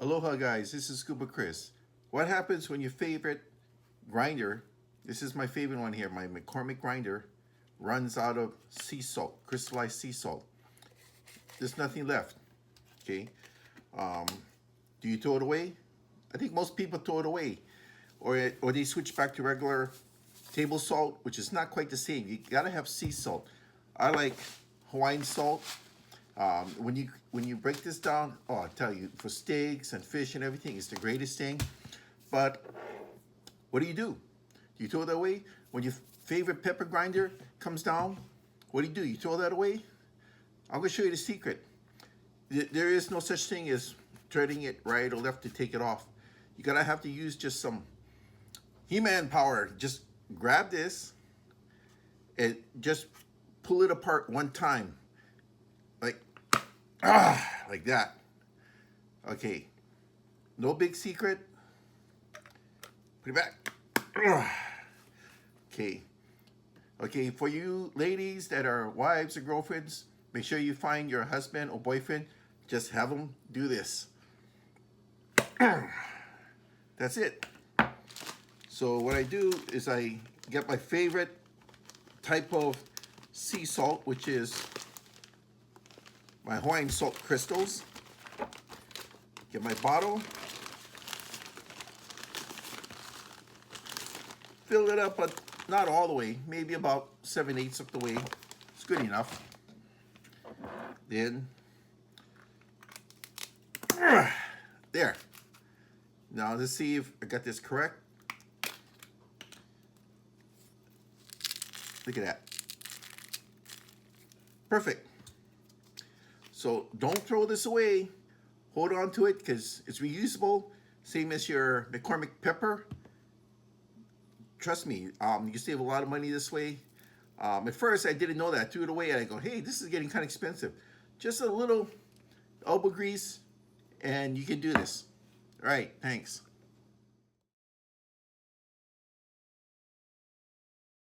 Aloha guys, this is Scuba Chris. What happens when your favorite grinder, this is my favorite one here, my McCormick grinder, runs out of sea salt, crystallized sea salt? There's nothing left, okay? Do you throw it away? I think most people throw it away. Or they switch back to regular table salt, which is not quite the same. You gotta have sea salt. I like Hawaiian salt. When you break this down, oh, I tell you, for steaks and fish and everything, it's the greatest thing. But what do? Do you throw that away? When your favorite pepper grinder comes down, what do? You throw that away? I'm gonna show you the secret. There is no such thing as threading it right or left to take it off. You gotta have to use just some He-Man power. Just grab this and just pull it apart one time. Like that. Okay. No big secret. Put it back. Okay. Okay, for you ladies that are wives or girlfriends, make sure you find your husband or boyfriend. Just have them do this. That's it. So what I do is I get my favorite type of sea salt, which is my Hawaiian salt crystals. Get my bottle. Fill it up, but not all the way. Maybe about 7/8 of the way. It's good enough. Then, there. Now let's see if I got this correct. Look at that. Perfect. So don't throw this away. Hold on to it because it's reusable. Same as your McCormick pepper. Trust me, you save a lot of money this way. At first, I didn't know that. I threw it away and I go, hey, this is getting kind of expensive. Just a little elbow grease and you can do this. All right, thanks.